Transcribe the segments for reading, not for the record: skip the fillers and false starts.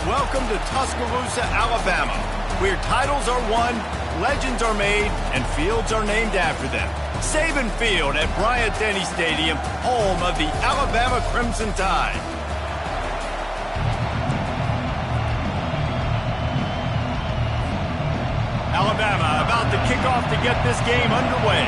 welcome to Tuscaloosa, Alabama, where titles are won, legends are made, and fields are named after them. Saban Field at Bryant-Denny Stadium, home of the Alabama Crimson Tide. Alabama about to kick off to get this game underway.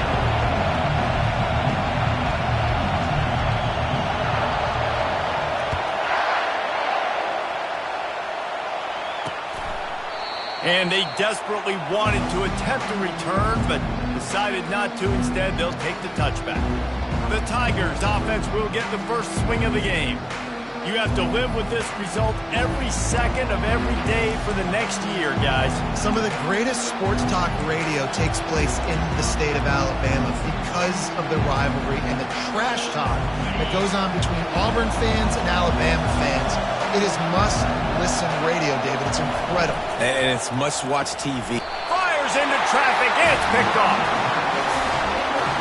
And they desperately wanted to attempt a return, but decided not to. Instead, they'll take the touchback. The Tigers' offense will get the first swing of the game. You have to live with this result every second of every day for the next year, guys. Some of the greatest sports talk radio takes place in the state of Alabama because of the rivalry and the trash talk that goes on between Auburn fans and Alabama fans. It is must-listen radio, David. It's incredible. And it's must-watch TV. Fires into traffic, and it's picked off.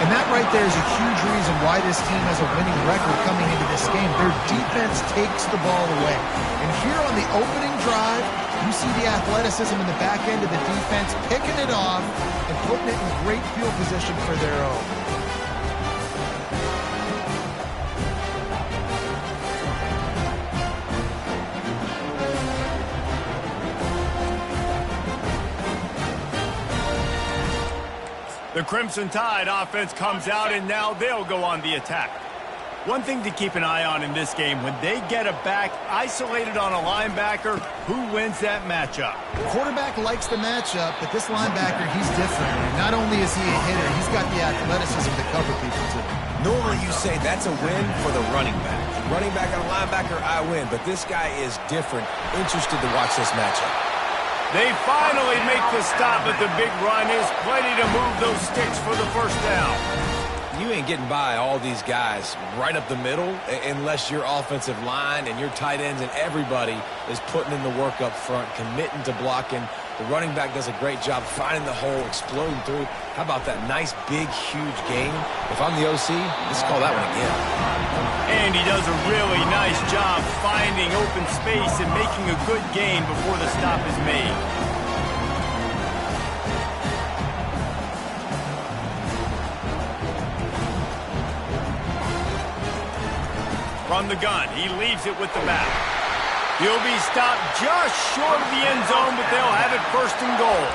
And that right there is a huge reason why this team has a winning record coming into this game. Their defense takes the ball away. And here on the opening drive, you see the athleticism in the back end of the defense, picking it off and putting it in great field position for their own. The Crimson Tide offense comes out, and now they'll go on the attack. One thing to keep an eye on in this game, when they get a back isolated on a linebacker, who wins that matchup? The quarterback likes the matchup, but this linebacker, he's different. Not only is he a hitter, he's got the athleticism to cover people, too. Normally you say that's a win for the running back. Running back on a linebacker, I win. But this guy is different. Interested to watch this matchup. They finally make the stop, but the big run is plenty to move those sticks for the first down. You ain't getting by all these guys right up the middle unless your offensive line and your tight ends and everybody is putting in the work up front, committing to blocking. The running back does a great job finding the hole, exploding through. How about that nice, big, huge gain? If I'm the OC, let's call that one again. And he does a really nice job finding open space and making a good gain before the stop is made. From the gun, he leaves it with the back. He'll be stopped just short of the end zone, but they'll have it first and goal.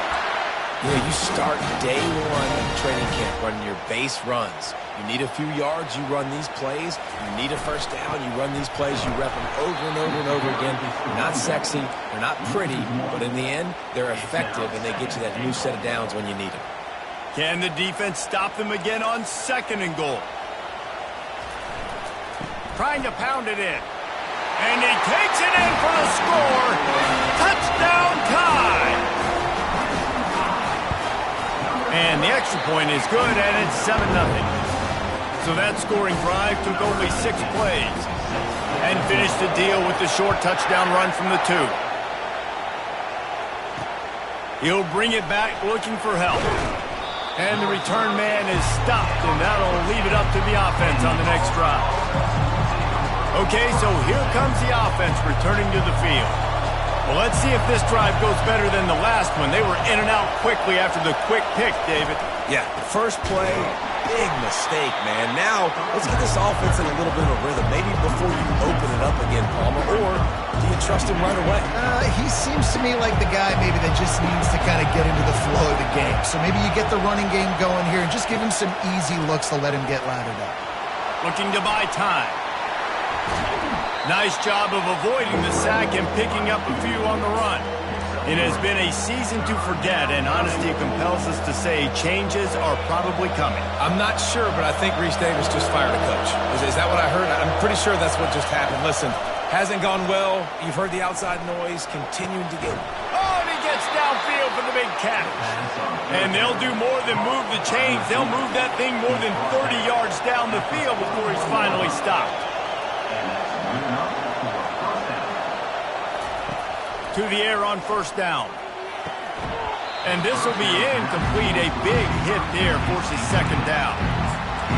Yeah, you start day one of training camp running your base runs. You need a few yards, you run these plays. You need a first down, you run these plays. You rep them over and over and over again. They're not sexy, they're not pretty, but in the end, they're effective, and they get you that new set of downs when you need them. Can the defense stop them again on second and goal? Trying to pound it in. And he takes it in for the score. Touchdown Tide! And the extra point is good, and it's 7-0. So that scoring drive took only 6 plays. And finished the deal with the short touchdown run from the 2. He'll bring it back looking for help. And the return man is stopped, and that'll leave it up to the offense on the next drive. Okay, so here comes the offense returning to the field. Well, let's see if this drive goes better than the last one. They were in and out quickly after the quick pick, David. Yeah, first play, big mistake, man. Now, let's get this offense in a little bit of a rhythm. Maybe before you open it up again, Palmer, or do you trust him right away? He seems to me like the guy maybe that just needs to kind of get into the flow of the game. So maybe you get the running game going here and just give him some easy looks to let him get lathered up. Looking to buy time. Nice job of avoiding the sack and picking up a few on the run. It has been a season to forget, and honesty compels us to say changes are probably coming. I'm not sure, but I think Reese Davis just fired a coach. Is that what I heard? I'm pretty sure that's what just happened. Listen, hasn't gone well. You've heard the outside noise. Continuing to get... Oh, and he gets downfield for the big catch. And they'll do more than move the chains. They'll move that thing more than 30 yards down the field before he's finally stopped. To the air on first down. And this will be incomplete. A big hit there forces second down.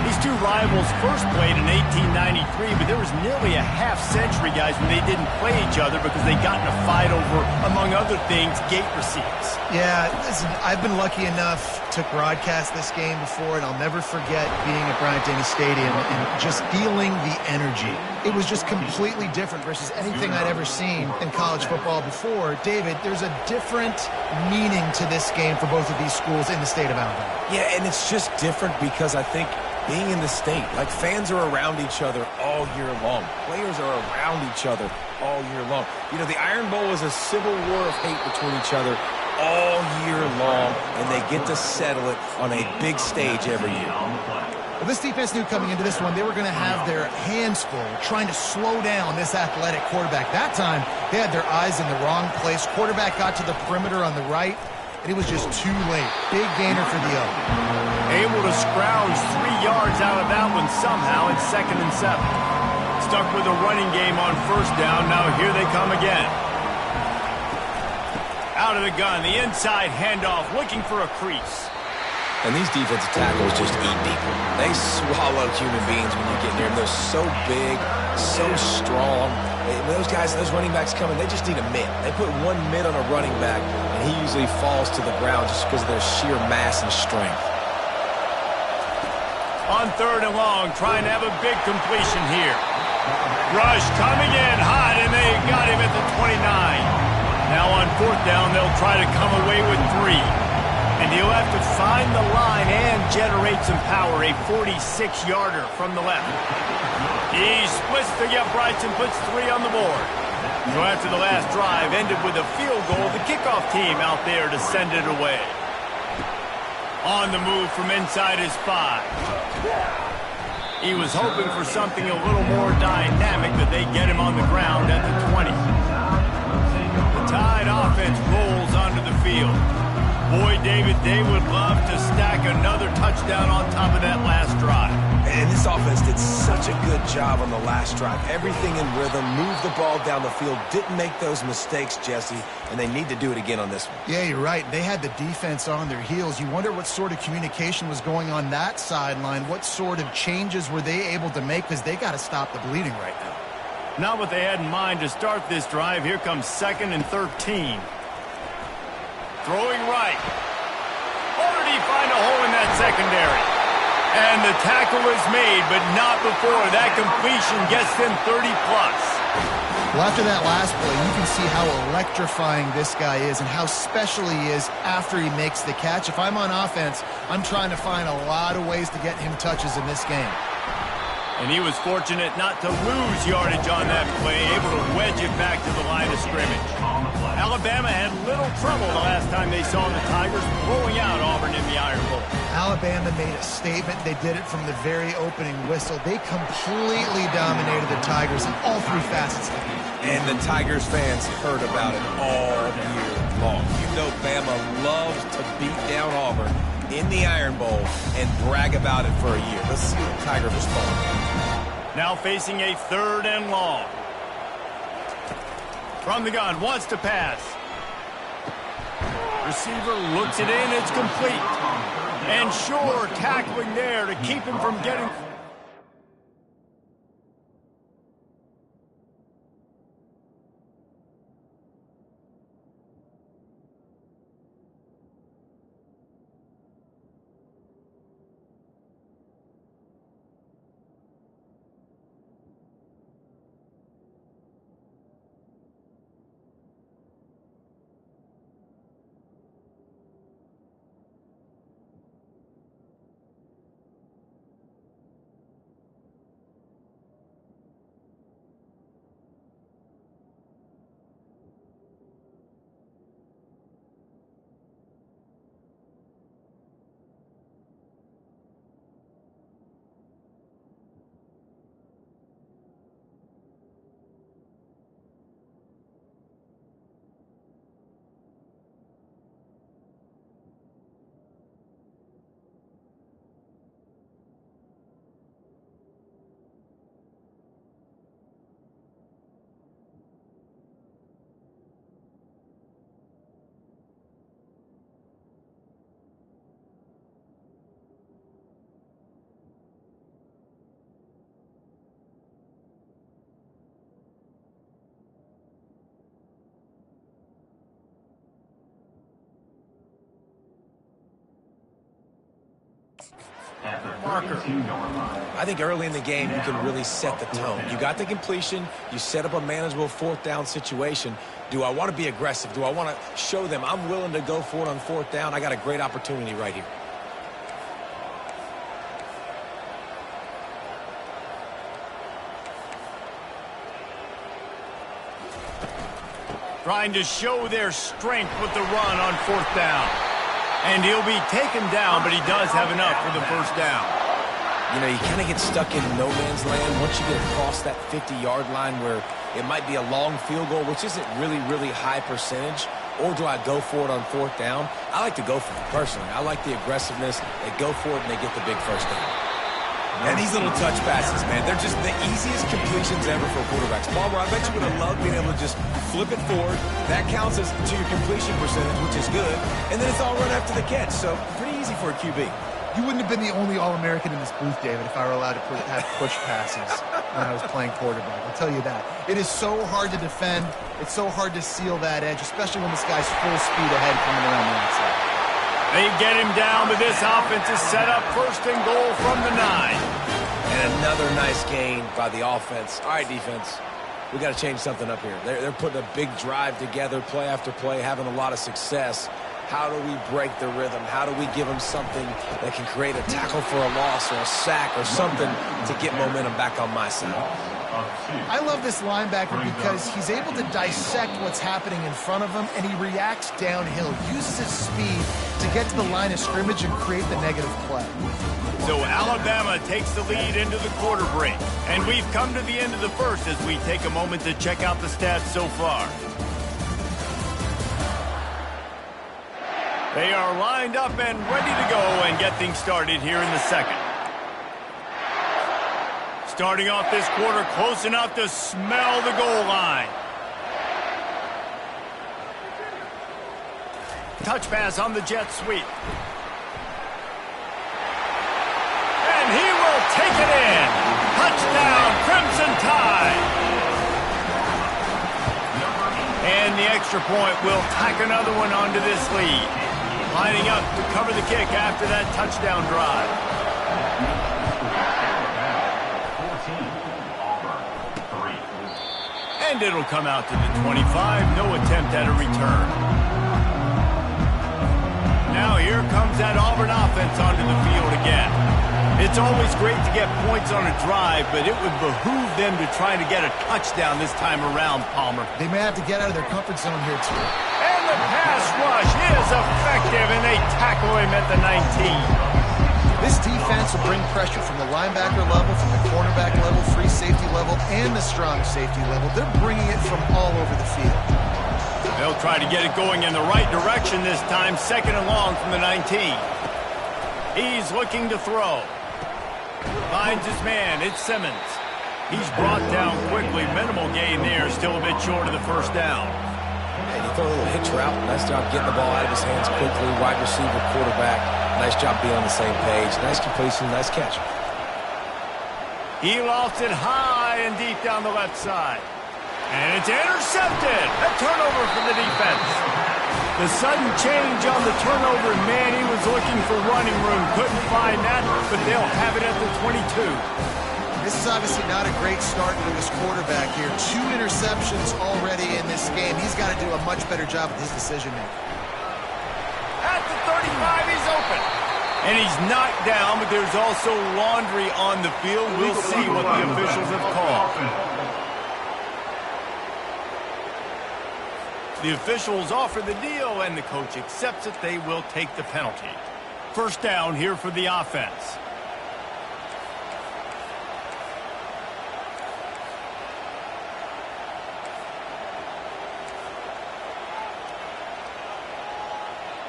These two rivals first played in 1893, but there was nearly a half-century, guys, when they didn't play each other because they got in a fight over, among other things, gate receipts. Yeah, listen, I've been lucky enough to broadcast this game before, and I'll never forget being at Bryant-Denny Stadium and just feeling the energy. It was just completely different versus anything I'd ever seen in college football before. David, there's a different meaning to this game for both of these schools in the state of Alabama. Yeah, and it's just different because I think being in the state, like fans are around each other all year long. Players are around each other all year long. You know, the Iron Bowl is a civil war of hate between each other all year long, and they get to settle it on a big stage every year. Well, this defense knew coming into this one they were going to have their hands full trying to slow down this athletic quarterback. That time, they had their eyes in the wrong place. Quarterback got to the perimeter on the right, and it was just too late. Big gainer for the O. Able to scrounge 3 yards out of that one somehow. It's 2nd and 7. Stuck with a running game on first down. Now here they come again. Out of the gun, the inside handoff, looking for a crease. And these defensive tackles just eat people. They swallow human beings when you get near them. They're so big, so strong. When those guys, those running backs come in, they just need a mid. They put one mid on a running back, and he usually falls to the ground just because of their sheer mass and strength. On 3rd and long, trying to have a big completion here. Rush coming in hot, and they got him at the 29. Now on 4th down, they'll try to come away with 3. And he'll have to find the line and generate some power. A 46-yarder from the left. He splits the uprights and puts 3 on the board. So after the last drive ended with a field goal, the kickoff team out there to send it away. On the move from inside his 5. He was hoping for something a little more dynamic, but they get him on the ground at the 20. The Tide offense rolls onto the field. Boy, David, they would love to stack another touchdown on top of that last drive. And this offense did such a good job on the last drive. Everything in rhythm, moved the ball down the field, didn't make those mistakes, Jesse, and they need to do it again on this one. Yeah, you're right. They had the defense on their heels. You wonder what sort of communication was going on that sideline. What sort of changes were they able to make, because they got to stop the bleeding right now. Not what they had in mind to start this drive. Here comes 2nd and 13. Throwing right. Or did he find a hole in that secondary? And the tackle is made, but not before that completion gets them 30-plus. Well, after that last play, you can see how electrifying this guy is and how special he is after he makes the catch. If I'm on offense, I'm trying to find a lot of ways to get him touches in this game. And he was fortunate not to lose yardage on that play, able to wedge it back to the line of scrimmage. Alabama had little trouble the last time they saw the Tigers blowing out Auburn in the Iron Bowl. Alabama made a statement. They did it from the very opening whistle. They completely dominated the Tigers in all 3 facets of the game. And the Tigers fans heard about it all year long. You know Bama loves to beat down Auburn in the Iron Bowl and brag about it for a year. Let's see what the Tigers respond. Now facing a 3rd and long. From the gun, wants to pass. Receiver looks it in, it's complete. And Shore tackling there to keep him from getting... marker. I think early in the game you can really set the tone. You got the completion. You set up a manageable fourth down situation. Do I want to be aggressive? Do I want to show them I'm willing to go for it on fourth down? I got a great opportunity right here. Trying to show their strength with the run on fourth down. And he'll be taken down, but he does have enough for the first down. You know, you kind of get stuck in no man's land once you get across that 50-yard line where it might be a long field goal, which isn't really high percentage. Or do I go for it on fourth down? I like to go for it, personally. I like the aggressiveness. They go for it, and they get the big first down. And these little touch passes, man, they're just the easiest completions ever for quarterbacks. Palmer, I bet you would have loved being able to just flip it forward. That counts as to your completion percentage, which is good. And then it's all run after the catch, so pretty easy for a QB. You wouldn't have been the only All-American in this booth, David, if I were allowed to have push passes when I was playing quarterback. I'll tell you that. It is so hard to defend. It's so hard to seal that edge, especially when this guy's full speed ahead coming around the outside. They get him down, but this offense is set up first and goal from the 9. And another nice gain by the offense. All right, defense, we got to change something up here. They're putting a big drive together, play after play, having a lot of success. How do we break the rhythm? How do we give them something that can create a tackle for a loss or a sack or something to get momentum back on my side? I love this linebacker because he's able to dissect what's happening in front of him, and he reacts downhill, uses his speed to get to the line of scrimmage and create the negative play. So Alabama takes the lead into the quarter break. And we've come to the end of the first as we take a moment to check out the stats so far. They are lined up and ready to go and get things started here in the second. Starting off this quarter close enough to smell the goal line. Touch pass on the jet sweep. And he will take it in. Touchdown, Crimson Tide. And the extra point will tack another one onto this lead. Lining up to cover the kick after that touchdown drive. And it'll come out to the 25. No attempt at a return. Now here comes that Auburn offense onto the field again. It's always great to get points on a drive, but it would behoove them to try to get a touchdown this time around, Palmer. They may have to get out of their comfort zone here, too. And the pass rush is effective, and they tackle him at the 19. This defense will bring pressure from the linebacker level, from the cornerback level, free safety level, and the strong safety level. They're bringing it from all over the field. They'll try to get it going in the right direction this time, second and long from the 19. He's looking to throw. Finds his man. It's Simmons. He's brought down quickly. Minimal gain there. Still a bit short of the first down. And he throw a little hitch route. Nice job getting the ball out of his hands quickly. Wide receiver, quarterback. Nice job being on the same page. Nice completion. Nice catch. He lofts it high and deep down the left side. And it's intercepted. A turnover for the defense. The sudden change on the turnover, man, he was looking for running room. Couldn't find that, but they'll have it at the 22. This is obviously not a great start for this quarterback here. 2 interceptions already in this game. He's got to do a much better job with his decision-making. At the 35, he's open. And he's knocked down, but there's also laundry on the field. We'll see what the officials have called. The officials offer the deal, and the coach accepts it. They will take the penalty. First down here for the offense.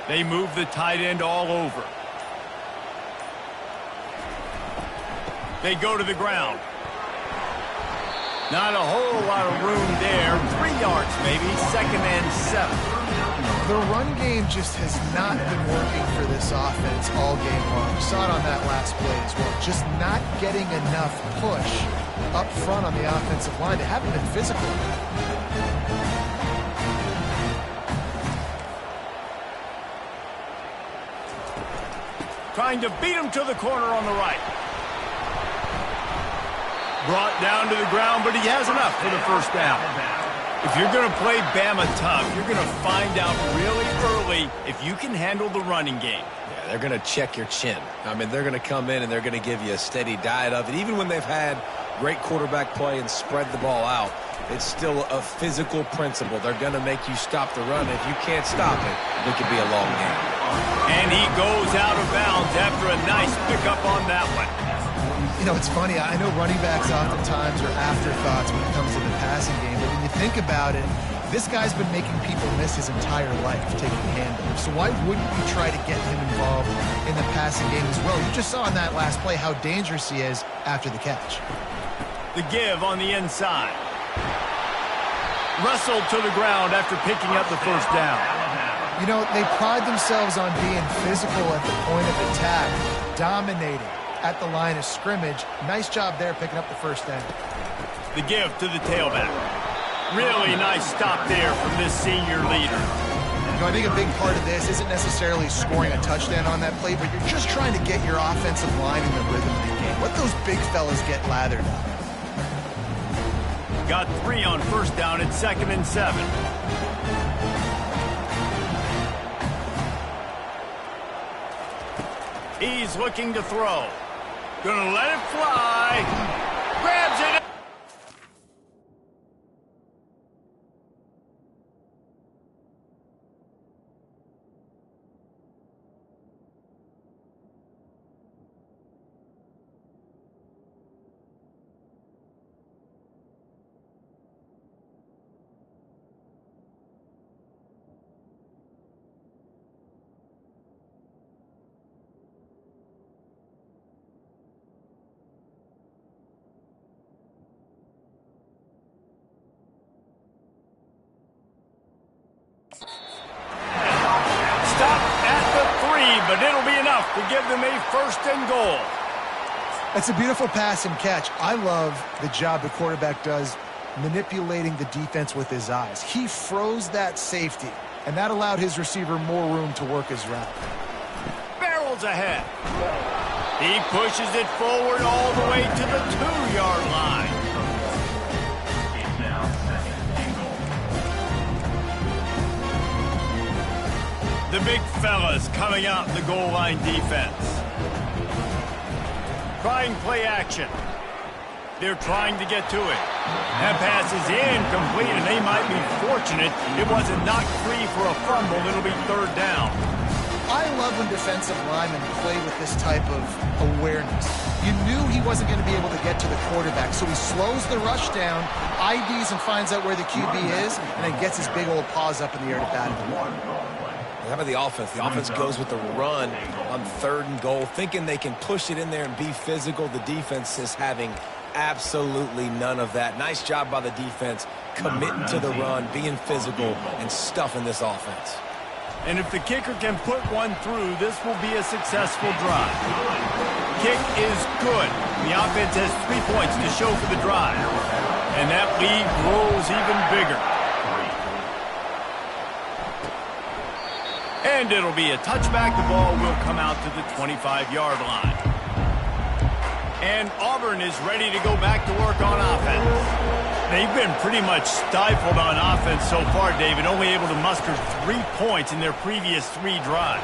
They move the tight end all over. They go to the ground. Not a whole lot of room there. 3 yards maybe, second and 7. The run game just has not been working for this offense all game long. We saw it on that last play as well. Just not getting enough push up front on the offensive line. They haven't been physical. Trying to beat him to the corner on the right. Brought down to the ground, but he has enough for the first down. If you're going to play Bama tough, you're going to find out really early if you can handle the running game. Yeah, they're going to check your chin. I mean, they're going to come in and they're going to give you a steady diet of it. Even when they've had great quarterback play and spread the ball out, it's still a physical principle. They're going to make you stop the run. If you can't stop it, it could be a long game. And he goes out of bounds after a nice pickup on that one. You know, it's funny. I know running backs oftentimes are afterthoughts when it comes to the passing game, but when you think about it, this guy's been making people miss his entire life taking handoffs. So why wouldn't you try to get him involved in the passing game as well? You just saw in that last play how dangerous he is after the catch. The give on the inside. Wrestled to the ground after picking up the first down. You know, they pride themselves on being physical at the point of attack, dominating at the line of scrimmage. Nice job there picking up the first down. The give to the tailback. Really nice stop there from this senior leader. You know, I think a big part of this isn't necessarily scoring a touchdown on that play, but you're just trying to get your offensive line in the rhythm of the game. Let those big fellas get lathered up. Got 3 on first down at 2nd and 7. He's looking to throw. Gonna let it fly. Grabs it. But it'll be enough to give them a 1st and goal. That's a beautiful pass and catch. I love the job the quarterback does manipulating the defense with his eyes. He froze that safety, and that allowed his receiver more room to work his route. Barrels ahead. He pushes it forward all the way to the 2-yard line. The big fellas coming out in the goal line defense. Trying play action. They're trying to get to it. That pass is incomplete, and they might be fortunate it wasn't knocked free for a fumble. It'll be 3rd down. I love when defensive linemen play with this type of awareness. You knew he wasn't going to be able to get to the quarterback, so he slows the rush down, IDs and finds out where the QB is, and then gets his big old paws up in the air to bat him. How about the offense? The offense goes with the run on 3rd and goal, thinking they can push it in there and be physical. The defense is having absolutely none of that. Nice job by the defense, committing to the run, being physical, and stuffing this offense. And if the kicker can put one through, this will be a successful drive. Kick is good. The offense has 3 points to show for the drive. And that lead grows even bigger. And it'll be a touchback. The ball will come out to the 25-yard line. And Auburn is ready to go back to work on offense. They've been pretty much stifled on offense so far, David, only able to muster 3 points in their previous 3 drives.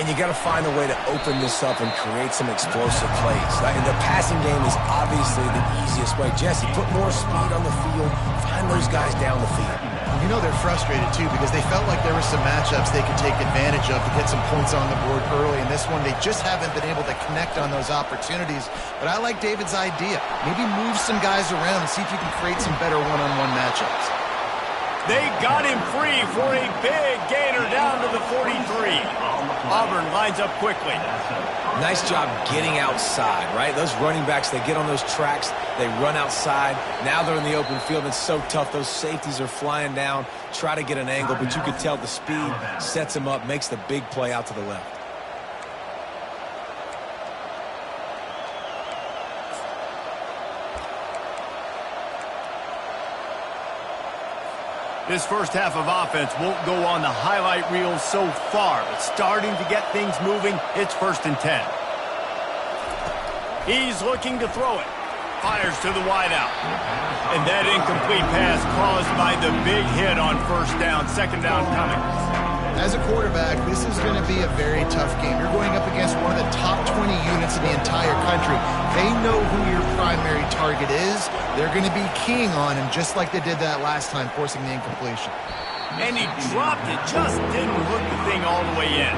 And you got to find a way to open this up and create some explosive plays. And the passing game is obviously the easiest way. Jesse, put more speed on the field, find those guys down the field. You know they're frustrated, too, because they felt like there were some matchups they could take advantage of to get some points on the board early. In this one, they just haven't been able to connect on those opportunities. But I like David's idea. Maybe move some guys around and see if you can create some better one-on-one matchups. They got him free for a big gainer down to the 43. Auburn lines up quickly. Nice job getting outside, right? Those running backs, they get on those tracks, they run outside. Now they're in the open field. It's so tough. Those safeties are flying down, try to get an angle, but you could tell the speed sets him up, makes the big play out to the left. This first half of offense won't go on the highlight reel so far, but starting to get things moving, it's 1st and 10. He's looking to throw it. Fires to the wideout. And that incomplete pass caused by the big hit on first down. Second down coming. As a quarterback, this is going to be a very tough game. You're going up against one of the top 20 units in the entire country. They know who your primary target is. They're going to be keying on him just like they did that last time, forcing the incompletion. And he dropped it, just didn't hook the thing all the way in.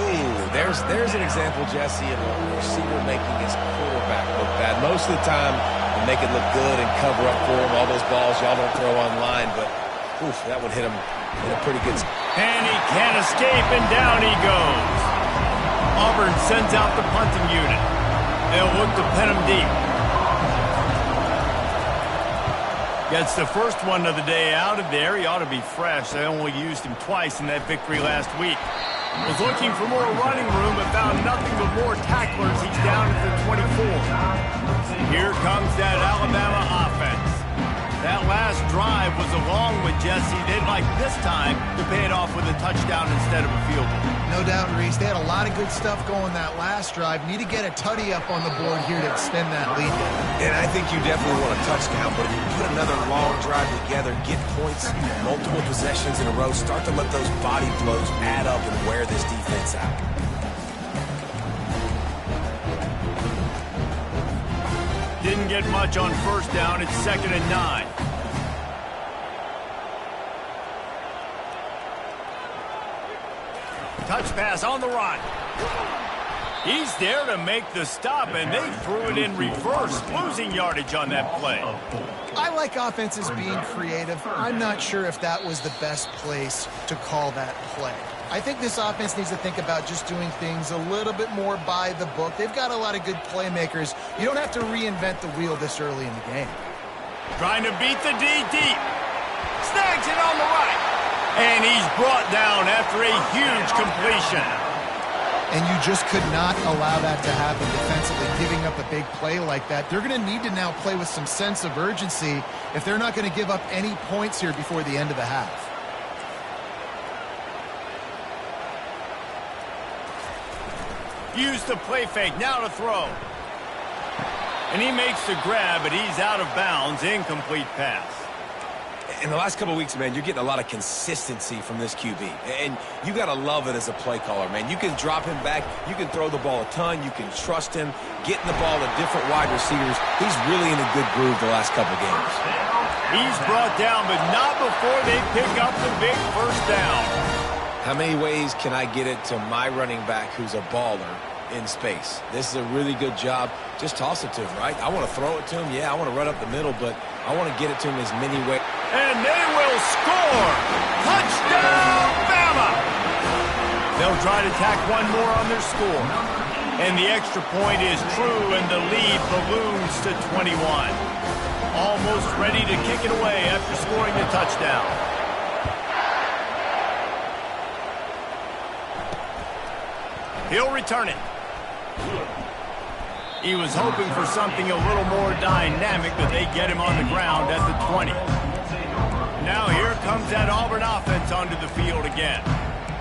Ooh, there's an example, Jesse, of a receiver making his quarterback look bad. Most of the time, they make it look good and cover up for him. All those balls y'all don't throw online, but oof, that would hit him in a pretty good spot. And he can't escape, and down he goes. Auburn sends out the punting unit. They'll look to pin him deep. Gets the first one of the day out of there. He ought to be fresh. They only used him twice in that victory last week. Was looking for more running room, but found nothing but more tacklers. He's down at the 24. Here comes that Alabama offense. That last drive was a long one, Jesse. They'd like this time to pay it off with a touchdown instead of a field goal. No doubt, Reese. They had a lot of good stuff going that last drive. Need to get a tutty up on the board here to extend that lead. And I think you definitely want a touchdown, but if you put another long drive together, get points, multiple possessions in a row, start to let those body blows add up and wear this defense out. Didn't get much on first down. It's 2nd and 9. Touch pass on the run. He's there to make the stop, and they threw it in reverse, losing yardage on that play. I like offenses being creative. I'm not sure if that was the best place to call that play. I think this offense needs to think about just doing things a little bit more by the book. They've got a lot of good playmakers. You don't have to reinvent the wheel this early in the game. Trying to beat the D deep. Snags it on the right. And he's brought down after a huge completion. And you just could not allow that to happen defensively, giving up a big play like that. They're going to need to now play with some sense of urgency if they're not going to give up any points here before the end of the half. Use the play fake, now to throw. And he makes the grab, but he's out of bounds. Incomplete pass. In the last couple of weeks, man, you're getting a lot of consistency from this QB. And you got to love it as a play caller, man. You can drop him back. You can throw the ball a ton. You can trust him. Getting the ball to different wide receivers. He's really in a good groove the last couple of games. He's brought down, but not before they pick up the big first down. How many ways can I get it to my running back who's a baller in space? This is a really good job. Just toss it to him, right? I want to throw it to him. Yeah, I want to run up the middle, but I want to get it to him as many ways. And they will score! Touchdown, Bama! They'll try to tack one more on their score. And the extra point is true, and the lead balloons to 21. Almost ready to kick it away after scoring the touchdown. He'll return it. He was hoping for something a little more dynamic, but they get him on the ground at the 20. Now here comes that Auburn offense onto the field again.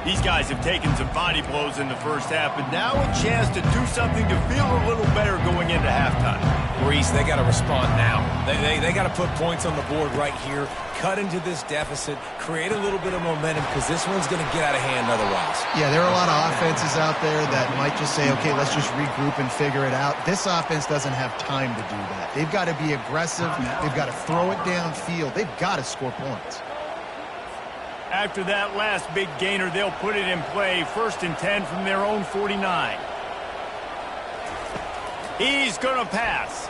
These guys have taken some body blows in the first half, but now a chance to do something to feel a little better going into halftime. Reese, they got to respond now. They got to put points on the board right here, cut into this deficit, create a little bit of momentum, because this one's going to get out of hand otherwise. Yeah, there are a lot of offenses out there that might just say, okay, let's just regroup and figure it out. This offense doesn't have time to do that. They've got to be aggressive. They've got to throw it downfield. They've got to score points. After that last big gainer, they'll put it in play. 1st and 10 from their own 49. He's going to pass.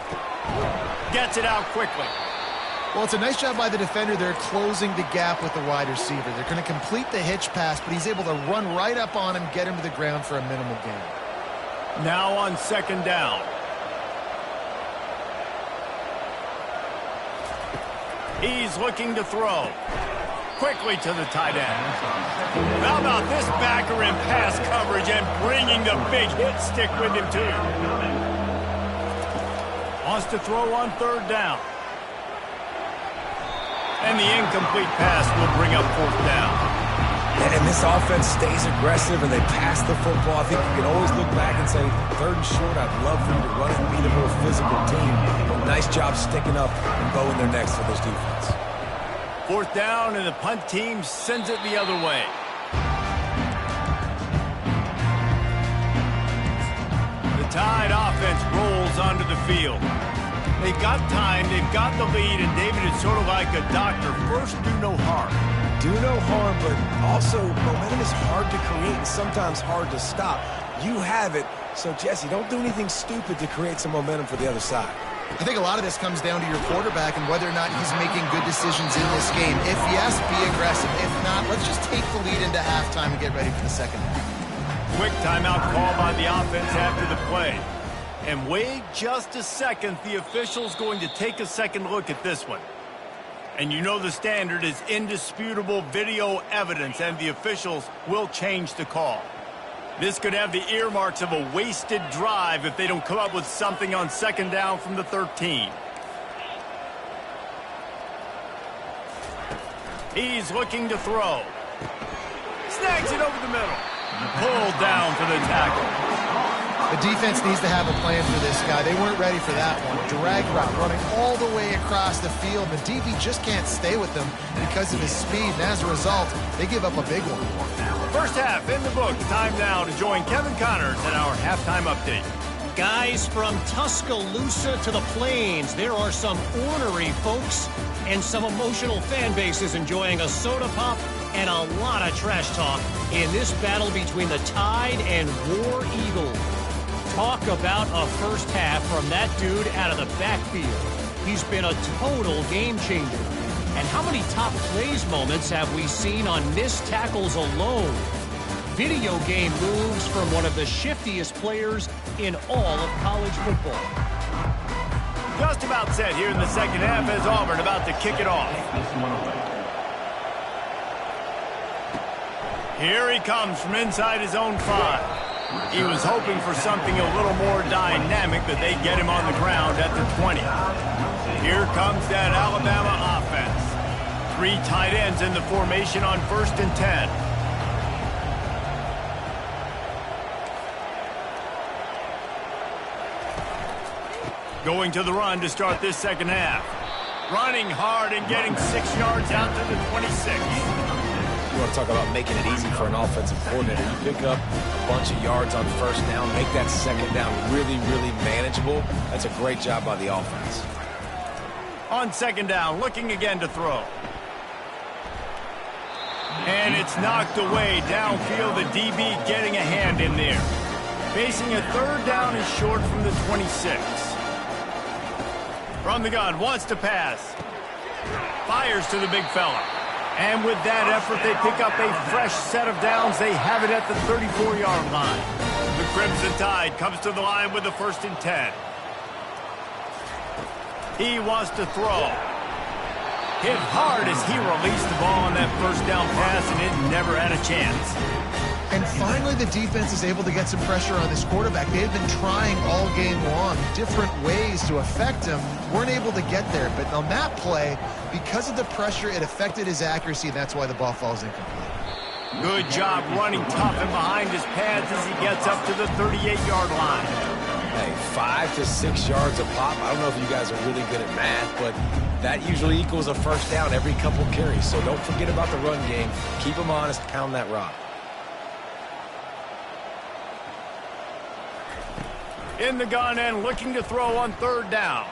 Gets it out quickly. Well, it's a nice job by the defender. They're closing the gap with the wide receiver. They're going to complete the hitch pass, but he's able to run right up on him, get him to the ground for a minimal gain. Now on 2nd down. He's looking to throw. Quickly to the tight end. How about this backer in pass coverage and bringing the big hit stick with him, too. Wants to throw on 3rd down. And the incomplete pass will bring up 4th down. And this offense stays aggressive and they pass the football. I think you can always look back and say, 3rd and short, I'd love for you to run it and be the more physical team. But nice job sticking up and bowing their necks for this defense. 4th down, and the punt team sends it the other way. The Tide offense rolls onto the field. They've got time, they've got the lead, and David is sort of like a doctor. First, do no harm. Do no harm, but also momentum is hard to create and sometimes hard to stop. You have it, so Jesse, don't do anything stupid to create some momentum for the other side. I think a lot of this comes down to your quarterback and whether or not he's making good decisions in this game. If yes, be aggressive. If not, let's just take the lead into halftime and get ready for the second half. Quick timeout call by the offense after the play. And wait just a second, the official's going to take a second look at this one. And you know the standard is indisputable video evidence, and the officials will change the call. This could have the earmarks of a wasted drive if they don't come up with something on 2nd down from the 13. He's looking to throw. Snags it over the middle. Pulled down for the tackle. The defense needs to have a plan for this guy. They weren't ready for that one. Drag route running all the way across the field. The DB just can't stay with them because of his speed, and as a result, they give up a big one. First half in the books. Time now to join Kevin Connors in our halftime update. Guys, from Tuscaloosa to the Plains, there are some ornery folks and some emotional fan bases enjoying a soda pop and a lot of trash talk in this battle between the Tide and War Eagles. Talk about a first half from that dude out of the backfield. He's been a total game changer. And how many top plays moments have we seen on missed tackles alone? Video game moves from one of the shiftiest players in all of college football. Just about set here in the second half as Auburn about to kick it off. Here he comes from inside his own 5. He was hoping for something a little more dynamic, but they get him on the ground at the 20. Here comes that Alabama offense. 3 tight ends in the formation on 1st and 10. Going to the run to start this second half. Running hard and getting 6 yards out to the 26. You want to talk about making it easy for an offensive coordinator. You pick up a bunch of yards on 1st down, make that 2nd down really, really manageable. That's a great job by the offense. On 2nd down, looking again to throw. And it's knocked away downfield. The DB getting a hand in there. Facing a 3rd down and short from the 26. From the gun, wants to pass. Fires to the big fella. And with that effort, they pick up a fresh set of downs. They have it at the 34-yard line. The Crimson Tide comes to the line with the 1st and 10. He wants to throw. Hit hard as he released the ball on that 1st down pass, and it never had a chance. And finally, the defense is able to get some pressure on this quarterback. They've been trying all game long different ways to affect him. Weren't able to get there. But on that play, because of the pressure, it affected his accuracy, and that's why the ball falls incomplete. Good job running tough and behind his pads as he gets up to the 38-yard line. Hey, 5 to 6 yards a pop. I don't know if you guys are really good at math, but that usually equals a 1st down every couple carries. So don't forget about the run game. Keep them honest, pound that rock. In the gun and looking to throw on 3rd down.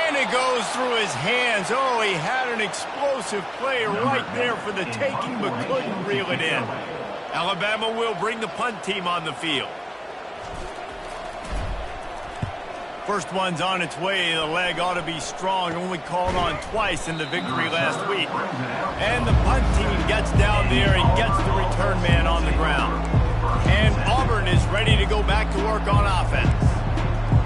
And it goes through his hands. Oh, he had an explosive play right there for the taking, but couldn't reel it in. Alabama will bring the punt team on the field. First one's on its way. The leg ought to be strong. Only called on twice in the victory last week. And the punt team gets down there and gets the return man on the ground. And Auburn is ready to go back to work on offense.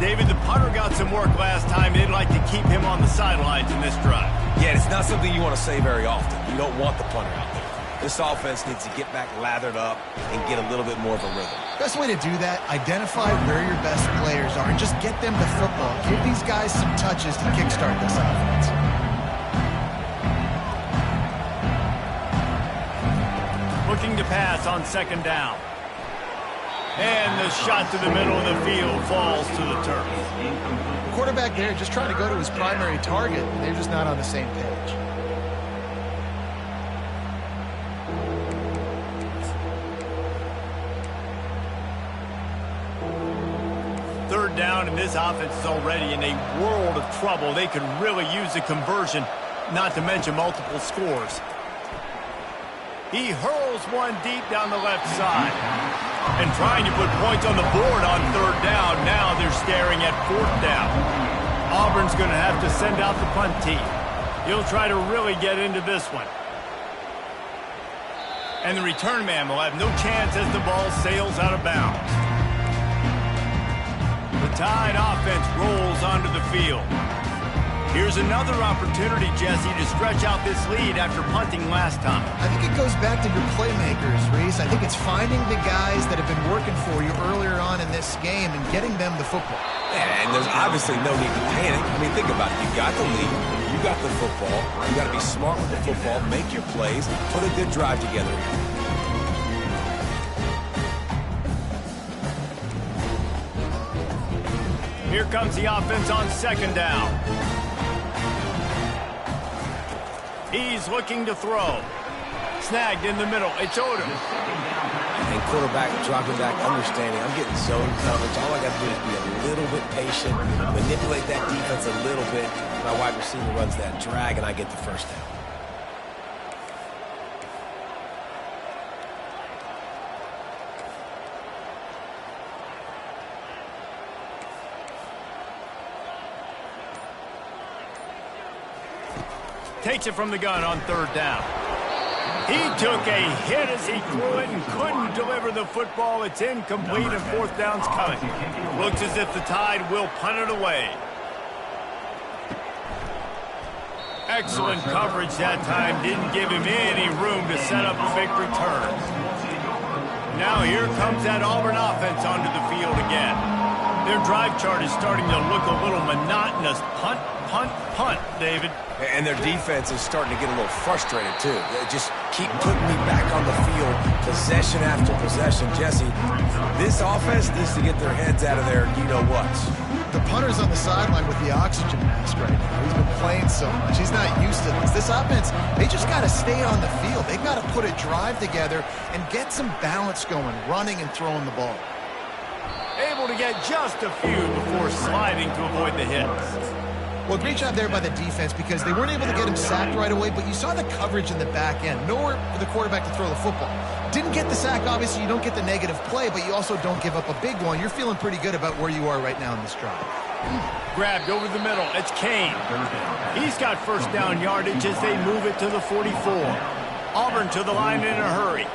David, the punter got some work last time. They'd like to keep him on the sidelines in this drive. Yeah, it's not something you want to say very often. You don't want the punter out there. This offense needs to get back lathered up and get a little bit more of a rhythm. Best way to do that, identify where your best players are and just get them the football. Give these guys some touches to kickstart this offense. offense on second down. And the shot to the middle of the field falls to the turf. The quarterback there just trying to go to his primary target, and they're just not on the same page. Third down, and this offense is already in a world of trouble. They could really use a conversion, not to mention multiple scores. He hurls one deep down the left side. And trying to put points on the board on third down. Now they're staring at fourth down. Auburn's going to have to send out the punt team. He'll try to really get into this one. And the return man will have no chance as the ball sails out of bounds. The Tide offense rolls onto the field. Here's another opportunity, Jesse, to stretch out this lead after punting last time. I think it goes back to your playmakers, Reese. I think it's finding the guys that have been working for you earlier on in this game and getting them the football. Yeah, and there's obviously no need to panic. I mean, think about it. You got the lead. You got the football. You got to be smart with the football, make your plays, put a good drive together. Here comes the offense on second down. He's looking to throw. Snagged in the middle. It's Odom. And quarterback dropping back, understanding I'm getting zone coverage. All I got to do is be a little bit patient, manipulate that defense a little bit. My wide receiver runs that drag, and I get the first down. Takes it from the gun on third down. He took a hit as he threw it and couldn't deliver the football. It's incomplete and fourth down's coming. Looks as if the Tide will punt it away. Excellent coverage that time. Didn't give him any room to set up a big return. Now here comes that Auburn offense onto the field again. Their drive chart is starting to look a little monotonous. Punt, punt, punt, David. And their defense is starting to get a little frustrated, too. They just keep putting me back on the field, possession after possession. Jesse, this offense needs to get their heads out of their you-know-whats. The punter's on the sideline with the oxygen mask right now. He's been playing so much. He's not used to this. This offense, they just got to stay on the field. They've got to put a drive together and get some balance going, running and throwing the ball. Able to get just a few before sliding to avoid the hits. Well, great job there by the defense because they weren't able to get him sacked right away, but you saw the coverage in the back end. Nowhere for the quarterback to throw the football. Didn't get the sack, obviously. You don't get the negative play, but you also don't give up a big one. You're feeling pretty good about where you are right now in this drive. Grabbed over the middle. It's Kane. He's got first down yardage as they move it to the 44. Auburn to the line in a hurry.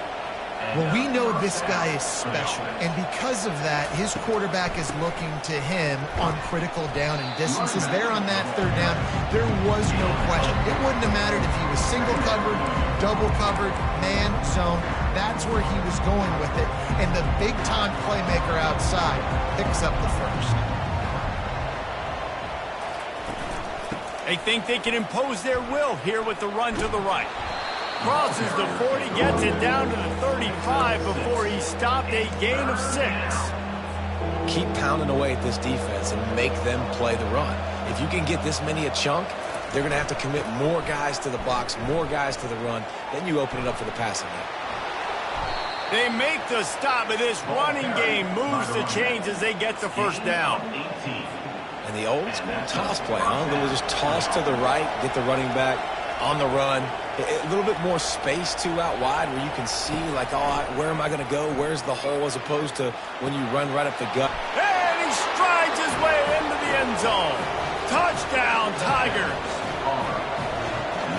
Well, we know this guy is special, and because of that, his quarterback is looking to him on critical down and distances. There on that third down, there was no question. It wouldn't have mattered if he was single covered, double covered, man, zone. That's where he was going with it, and the big-time playmaker outside picks up the first. They think they can impose their will here with the run to the right. Crosses the 40, gets it down to the 35 before he stopped a gain of 6. Keep pounding away at this defense and make them play the run. If you can get this many a chunk, they're going to have to commit more guys to the box, more guys to the run. Then you open it up for the passing game. They make the stop, but this running game moves the chains as they get the first down. And the old school toss play, huh? A little just toss to the right, get the running back on the run. A little bit more space, too, out wide where you can see, like, oh, where am I going to go? Where's the hole as opposed to when you run right up the gut. And he strides his way into the end zone. Touchdown, Tigers.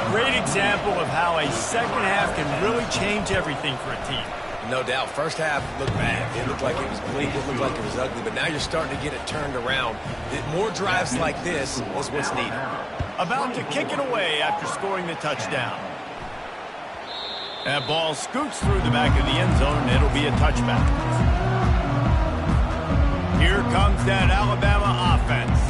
Great example of how a second half can really change everything for a team. No doubt. First half looked bad. It looked like it was bleak. It looked like it was ugly. But now you're starting to get it turned around. More drives like this is what's needed. About to kick it away after scoring the touchdown. That ball scoots through the back of the end zone, and it'll be a touchback. Here comes that Alabama offense.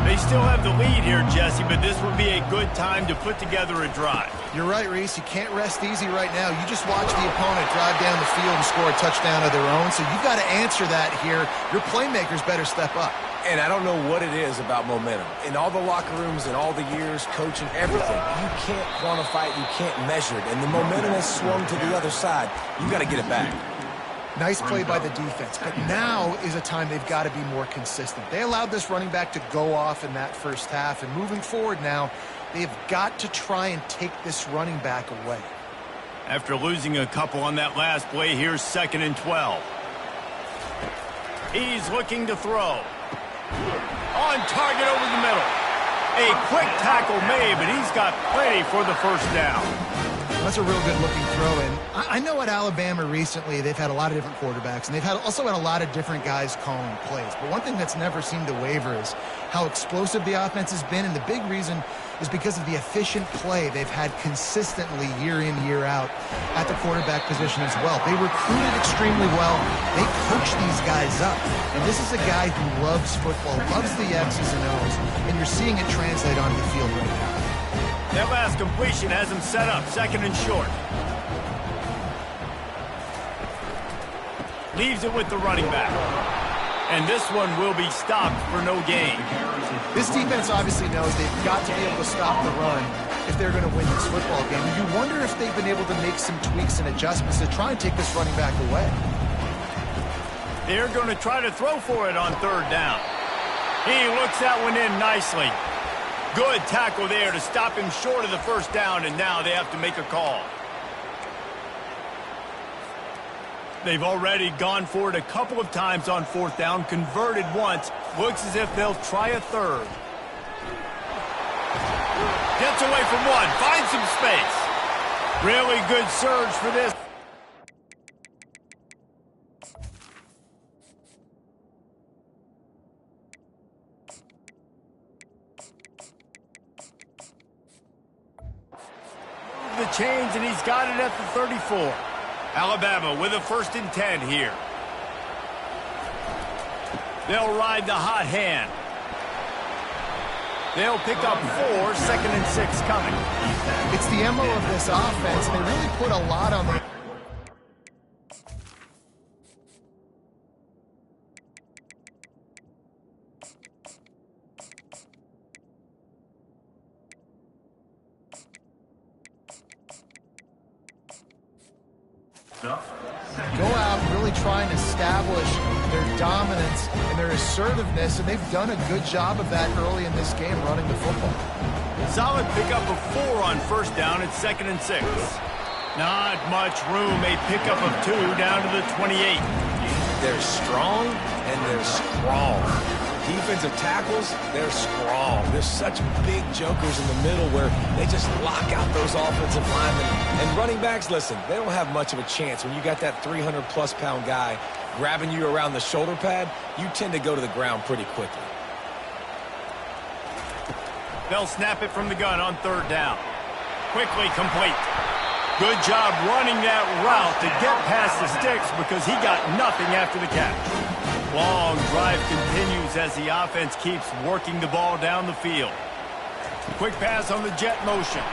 They still have the lead here, Jesse, but this would be a good time to put together a drive. You're right, Reese. You can't rest easy right now. You just watch the opponent drive down the field and score a touchdown of their own, so you've got to answer that here. Your playmakers better step up. And I don't know what it is about momentum. In all the locker rooms, in all the years, coaching, everything, you can't quantify it, you can't measure it. And the momentum has swung to the other side. You've got to get it back. Nice play by the defense, but now is a time they've got to be more consistent. They allowed this running back to go off in that first half, and moving forward now, they've got to try and take this running back away. After losing a couple on that last play, here's 2nd and 12. He's looking to throw. On target over the middle. A quick tackle made, but he's got plenty for the first down. That's a real good-looking throw in. I know at Alabama recently they've had a lot of different quarterbacks, and they've also had a lot of different guys calling plays. But one thing that's never seemed to waver is how explosive the offense has been, and the big reason is because of the efficient play they've had consistently year in, year out at the quarterback position as well. They recruited extremely well. They coach these guys up. And this is a guy who loves football, loves the X's and O's, and you're seeing it translate onto the field right now. That last completion has him set up 2nd and short. Leaves it with the running back. And this one will be stopped for no gain. This defense obviously knows they've got to be able to stop the run if they're going to win this football game. And you wonder if they've been able to make some tweaks and adjustments to try and take this running back away. They're going to try to throw for it on 3rd down. He looks that one in nicely. Good tackle there to stop him short of the first down, and now they have to make a call. They've already gone for it a couple of times on 4th down, converted once. Looks as if they'll try a 3rd. Gets away from one, finds some space. Really good surge for this. The chains, and he's got it at the 34. Alabama with a 1st and 10 here. They'll ride the hot hand. They'll pick up 4, 2nd and 6 coming. It's the MO of this offense. They really put a lot on the... Go out and really try and establish their dominance and their assertiveness, and they've done a good job of that early in this game running the football. Solid pickup of 4 on 1st down at 2nd and 6. Not much room, a pickup of 2 down to the 28. They're strong and they're strong. Defensive tackles, they're strong. There's such big jokers in the middle where they just lock out those offensive linemen. And running backs, listen, they don't have much of a chance. When you got that 300-plus pound guy grabbing you around the shoulder pad, you tend to go to the ground pretty quickly. They'll snap it from the gun on 3rd down. Quickly complete. Good job running that route to get past the sticks because he got nothing after the catch. Long drive continues as the offense keeps working the ball down the field. Quick pass on the jet motion.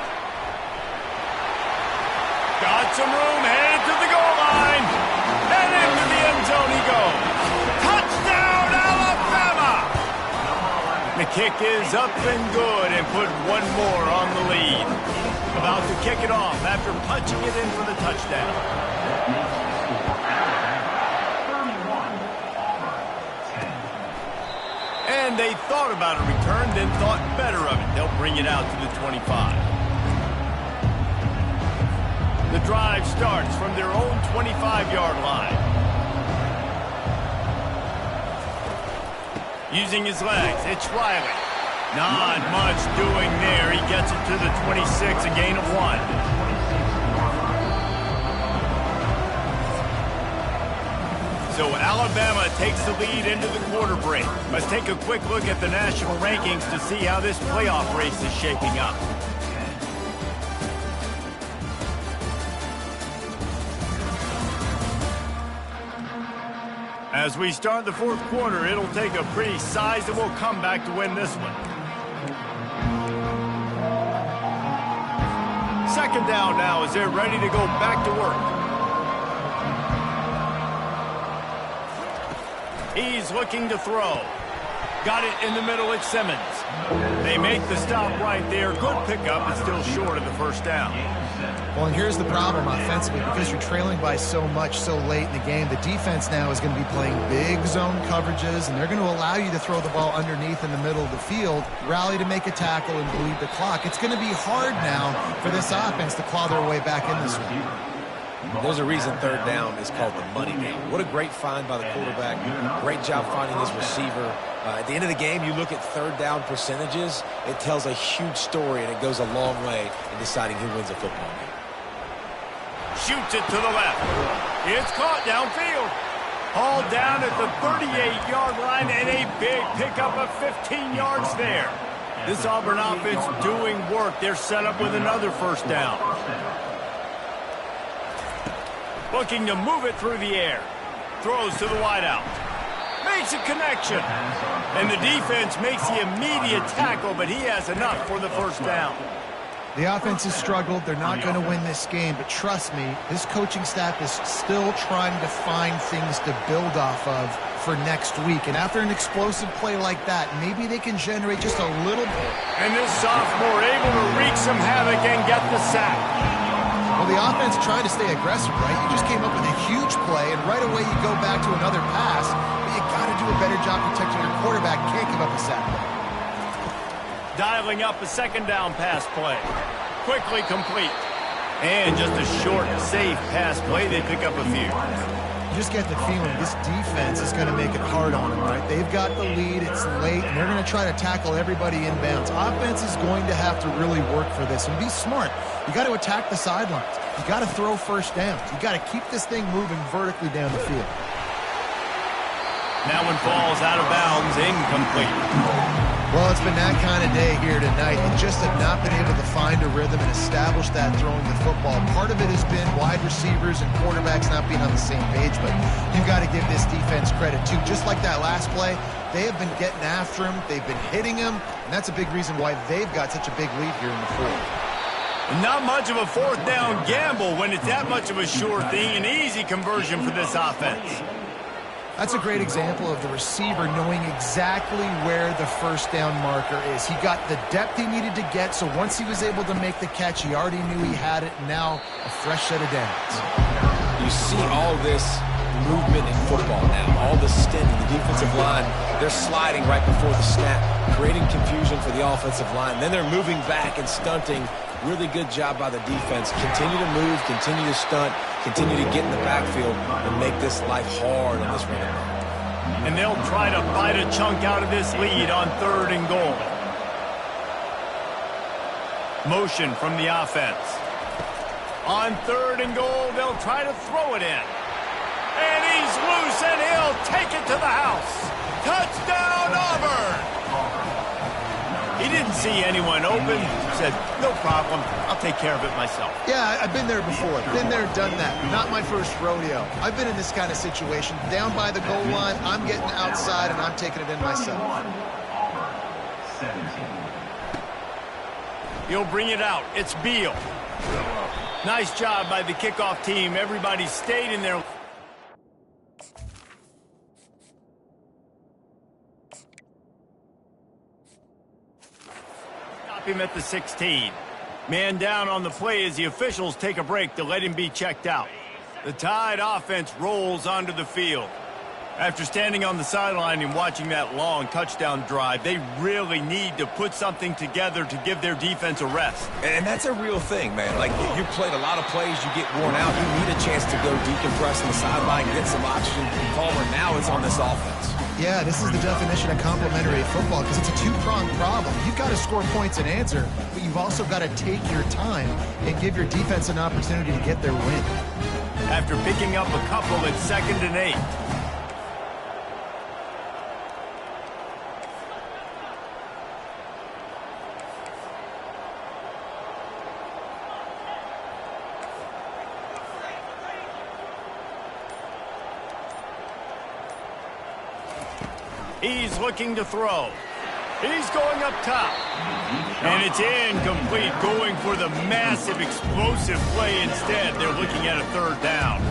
Got some room, headed to the goal line. And into the end zone he goes. Touchdown, Alabama! The kick is up and good and put one more on the lead. About to kick it off after punching it in for the touchdown. And they thought about a return, then thought better of it. They'll bring it out to the 25. The drive starts from their own 25-yard line. Using his legs, it's Riley. Not much doing there. He gets it to the 26, a gain of 1. So Alabama takes the lead into the quarter break. Let's take a quick look at the national rankings to see how this playoff race is shaping up. As we start the fourth quarter, it'll take a pretty sizable comeback to win this one. Second down now as they're ready to go back to work. He's looking to throw. Got it in the middle at Simmons. They make the stop right there. Good pickup, but still short of the first down. Well, and here's the problem offensively. Because you're trailing by so much so late in the game, the defense now is going to be playing big zone coverages, and they're going to allow you to throw the ball underneath in the middle of the field, rally to make a tackle, and bleed the clock. It's going to be hard now for this offense to claw their way back in this one. There's a reason third down is called the money down. What a great find by the quarterback. Great job finding his receiver. At the end of the game, you look at third down percentages. It tells a huge story, and it goes a long way in deciding who wins a football game. Shoots it to the left. It's caught downfield. Hauled down at the 38-yard line, and a big pickup of 15 yards there. This Auburn offense doing work. They're set up with another first down. Looking to move it through the air. Throws to the wideout. Makes a connection. And the defense makes the immediate tackle, but he has enough for the first down. The offense has struggled. They're not going to win this game, but trust me, this coaching staff is still trying to find things to build off of for next week. And after an explosive play like that, maybe they can generate just a little bit. And this sophomore able to wreak some havoc and get the sack. Well, the offense tried to stay aggressive, right? You just came up with a huge play, and right away you go back to another pass, but you got to do a better job protecting your quarterback. Can't give up a sack. Dialing up a second down pass play. Quickly complete. And just a short, safe pass play. They pick up a few. You just get the feeling this defense is going to make it hard on them, right? They've got the lead, it's late, and they're going to try to tackle everybody inbounds. Offense is going to have to really work for this and be smart. You got to attack the sidelines. You got to throw first downs. You got to keep this thing moving vertically down the field. That one falls out of bounds, incomplete. Well, it's been that kind of day here tonight. They just have not been able to find a rhythm and establish that throwing the football. Part of it has been wide receivers and quarterbacks not being on the same page, but you got to give this defense credit too. Just like that last play, they have been getting after him. They've been hitting him, and that's a big reason why they've got such a big lead here in the fourth. Not much of a fourth down gamble when it's that much of a sure thing. An easy conversion for this offense. That's a great example of the receiver knowing exactly where the first down marker is. He got the depth he needed to get, so once he was able to make the catch, he already knew he had it, and now a fresh set of downs. You see all this movement in football now, all the stinting. The defensive line, they're sliding right before the snap, creating confusion for the offensive line. Then they're moving back and stunting. Really good job by the defense. Continue to move, continue to stunt, continue to get in the backfield and make this life hard on this running back. And they'll try to bite a chunk out of this lead on third and goal. Motion from the offense. On third and goal, they'll try to throw it in. And he's loose, and he'll take it to the house. Touchdown, Auburn! He didn't see anyone open. Said, no problem. I'll take care of it myself. Yeah, I've been there before. Been there, done that. Not my first rodeo. I've been in this kind of situation. Down by the goal line, I'm getting outside, and I'm taking it in myself. He'll bring it out. It's Beal. Nice job by the kickoff team. Everybody stayed in there. Him at the 16. Man down on the play as the officials take a break to let him be checked out. The Tide offense rolls onto the field. After standing on the sideline and watching that long touchdown drive, they really need to put something together to give their defense a rest. And that's a real thing, man. Like, you played a lot of plays, you get worn out, you need a chance to go decompress on the sideline, get some oxygen. Palmer, now it's on this offense. Yeah, this is the definition of complementary football because it's a two-pronged problem. You've got to score points and answer, but you've also got to take your time and give your defense an opportunity to get their win. After picking up a couple at 2nd and 8. He's looking to throw. He's going up top. And it's incomplete, going for the massive explosive play instead. They're looking at a third down.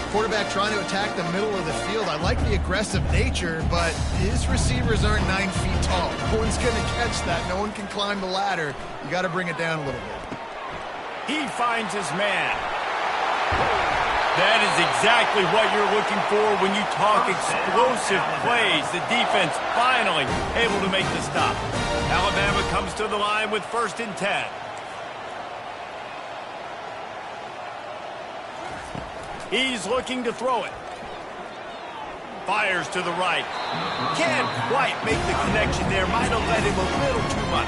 Quarterback trying to attack the middle of the field. I like the aggressive nature, but his receivers aren't 9 feet tall. No one's going to catch that. No one can climb the ladder. You got to bring it down a little bit. He finds his man. That is exactly what you're looking for when you talk explosive plays. The defense finally able to make the stop. Alabama comes to the line with 1st and 10. He's looking to throw it. Fires to the right. Can't quite make the connection there. Might have led him a little too much.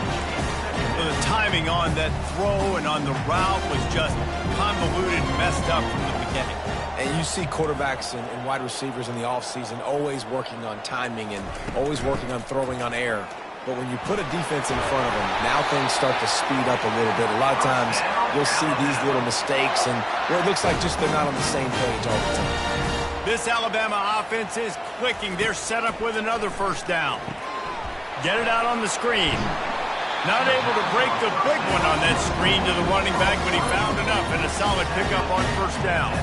The timing on that throw and on the route was just convoluted and messed up from the beginning. And you see quarterbacks and wide receivers in the offseason always working on timing and always working on throwing on air. But when you put a defense in front of them, now things start to speed up a little bit. A lot of times you'll see these little mistakes and where it looks like just they're not on the same page all the time. This Alabama offense is clicking. They're set up with another 1st down. Get it out on the screen. Not able to break the big one on that screen to the running back, but he found enough and a solid pickup on 1st down.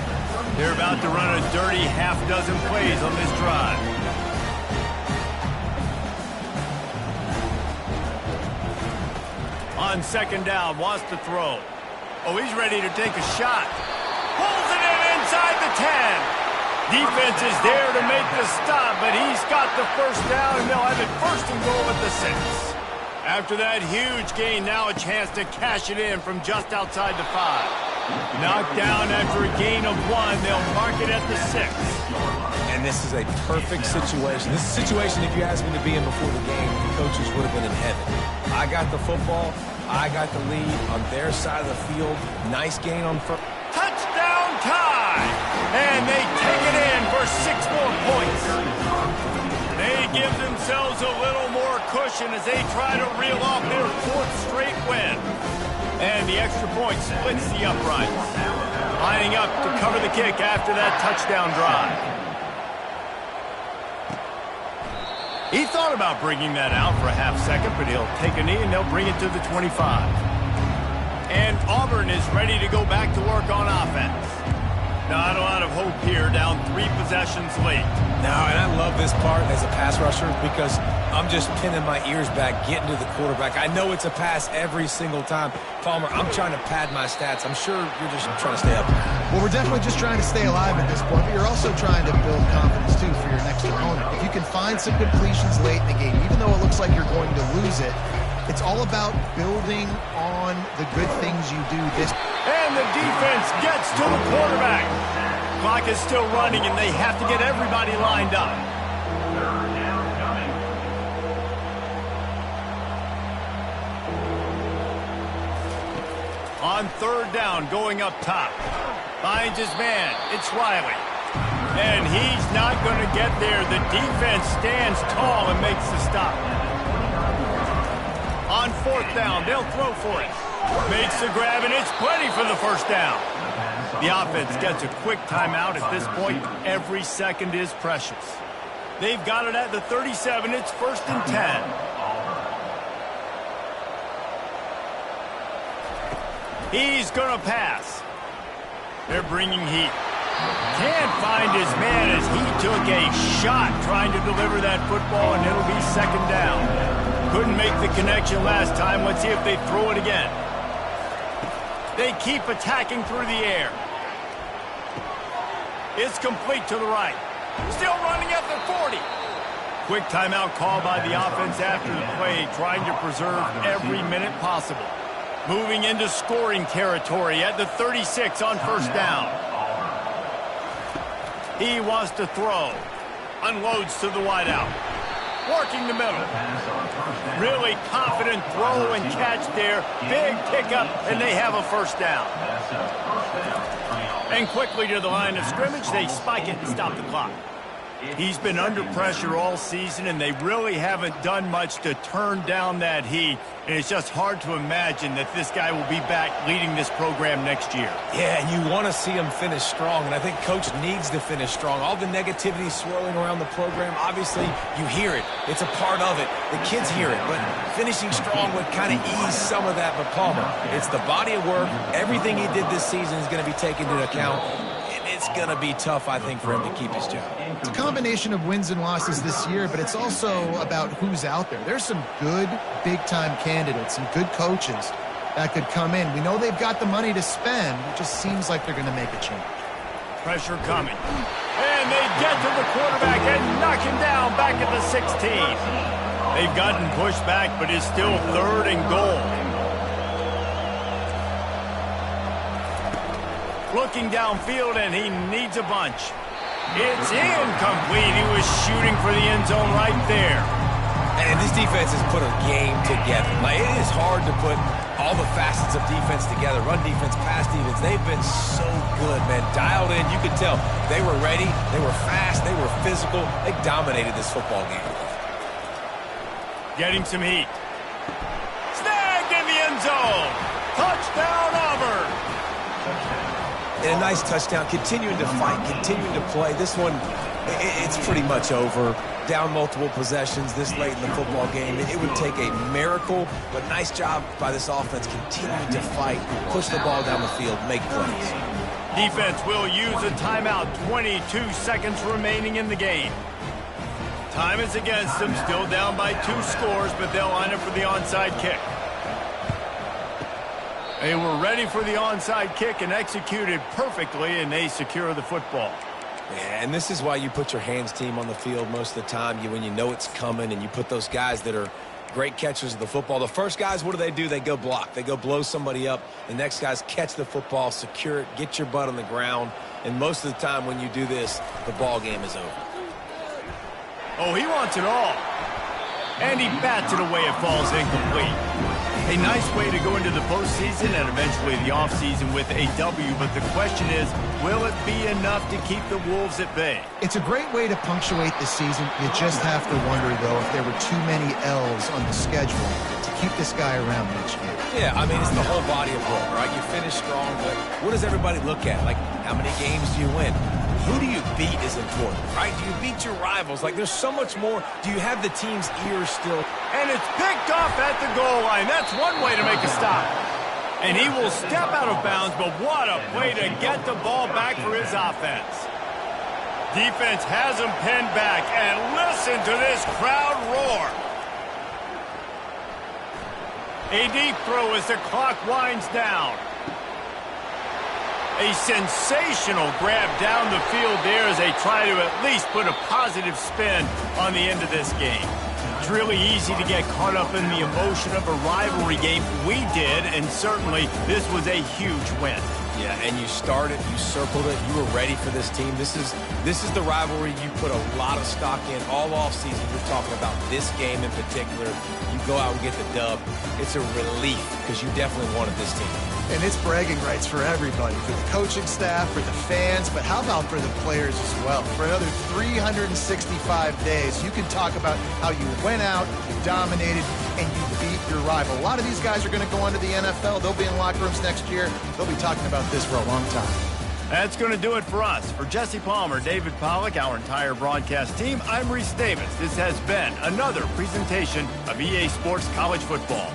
They're about to run a dirty half-dozen plays on this drive. On 2nd down, wants to throw. Oh, he's ready to take a shot. Pulls it in inside the 10. Defense is there to make the stop, but he's got the 1st down, and they'll have it 1st and goal at the 6. After that huge gain, now a chance to cash it in from just outside the 5. Knocked down after a gain of 1. They'll mark it at the 6. And this is a perfect situation. This is a situation, if you asked me to be in before the game, the coaches would have been in heaven. I got the football. I got the lead on their side of the field. Nice gain on first. Touchdown tie! And they take it in for 6 more points. They give themselves a little more cushion as they try to reel off their 4th straight win. And the extra point splits the uprights. Lining up to cover the kick after that touchdown drive. He thought about bringing that out for a half second, but he'll take a knee and they'll bring it to the 25. And Auburn is ready to go back to work on offense. Not a lot of hope here, down 3 possessions late. No, and I love this part as a pass rusher because I'm just pinning my ears back, getting to the quarterback. I know it's a pass every single time. Palmer, I'm trying to pad my stats. I'm sure you're just trying to stay up. Well, we're definitely just trying to stay alive at this point, but you're also trying to build confidence, too, for your next opponent. If you can find some completions late in the game, even though it looks like you're going to lose it, it's all about building on the good things you do this. And the defense gets to the quarterback. Clock is still running, and they have to get everybody lined up. On 3rd down, going up top. Finds his man. It's Riley. And he's not going to get there. The defense stands tall and makes the stop. On 4th down, they'll throw for it. Makes the grab, and it's plenty for the 1st down. The offense gets a quick timeout at this point. Every second is precious. They've got it at the 37. It's 1st and 10. He's going to pass. They're bringing heat. Can't find his man as he took a shot trying to deliver that football, and it'll be 2nd down. Couldn't make the connection last time. Let's see if they throw it again. They keep attacking through the air. It's complete to the right. Still running at the 40. Quick timeout call by the offense after the play, trying to preserve every minute possible. Moving into scoring territory at the 36 on 1st down. He wants to throw. Unloads to the wideout. Working the middle. Really confident throw and catch there. Big pickup, and they have a 1st down. And quickly to the line of scrimmage, they spike it and stop the clock. He's been under pressure all season, and they really haven't done much to turn down that heat. And it's just hard to imagine that this guy will be back leading this program next year. Yeah, and you want to see him finish strong, and I think Coach needs to finish strong. All the negativity swirling around the program, obviously, you hear it. It's a part of it. The kids hear it, but finishing strong would kind of ease some of that. But Palmer, it's the body of work. Everything he did this season is going to be taken into account. It's going to be tough, I think, for him to keep his job. It's a combination of wins and losses this year, but it's also about who's out there. There's some good big-time candidates, some good coaches that could come in. We know they've got the money to spend. It just seems like they're going to make a change. Pressure coming. And they get to the quarterback and knock him down back at the 16. They've gotten pushed back, but it's still 3rd and goal. Looking downfield, and he needs a bunch. It's incomplete. He was shooting for the end zone right there. And this defense has put a game together. Like, it is hard to put all the facets of defense together. Run defense, pass defense. They've been so good, man. Dialed in. You could tell they were ready. They were fast. They were physical. They dominated this football game. Getting some heat. Snagged in the end zone. Touchdown, Auburn. And a nice touchdown, continuing to fight, continuing to play. This one, it's pretty much over. Down multiple possessions this late in the football game. It would take a miracle, but nice job by this offense continuing to fight, push the ball down the field, make plays. Defense will use a timeout. 22 seconds remaining in the game. Time is against them, still down by 2 scores, but they'll line up for the onside kick. They were ready for the onside kick and executed perfectly, and they secure the football. Yeah, and this is why you put your hands team on the field most of the time. When you know it's coming, and you put those guys that are great catchers of the football. The first guys, what do? They go block. They go blow somebody up. The next guys catch the football, secure it, get your butt on the ground. And most of the time when you do this, the ball game is over. Oh, he wants it all. And he bats it away. It falls incomplete. A nice way to go into the postseason and eventually the offseason with a W, but the question is, will it be enough to keep the Wolves at bay? It's a great way to punctuate the season. You just have to wonder, though, if there were too many L's on the schedule to keep this guy around each year. Yeah, I mean, it's the whole body of work, right? You finish strong, but what does everybody look at? Like, how many games do you win? Who do you beat is important, right? Do you beat your rivals? Like, there's so much more. Do you have the team's ears still? And it's picked off at the goal line. That's one way to make a stop. And he will step out of bounds, but what a way to get the ball back for his offense. Defense has him pinned back, and listen to this crowd roar. A deep throw as the clock winds down. A sensational grab down the field there as they try to at least put a positive spin on the end of this game. It's really easy to get caught up in the emotion of a rivalry game. We did, and certainly this was a huge win. Yeah, and you started, you circled it, you were ready for this team. This is the rivalry you put a lot of stock in all offseason. You're talking about this game in particular. You go out and get the dub. It's a relief because you definitely wanted this team. And it's bragging rights for everybody, for the coaching staff, for the fans, but how about for the players as well? For another 365 days, you can talk about how you went out, you dominated, and you beat your rival. A lot of these guys are going to go on to the NFL. They'll be in locker rooms next year. They'll be talking about this for a long time. That's going to do it for us. For Jesse Palmer, David Pollack, our entire broadcast team, I'm Reese Davis. This has been another presentation of EA Sports College Football.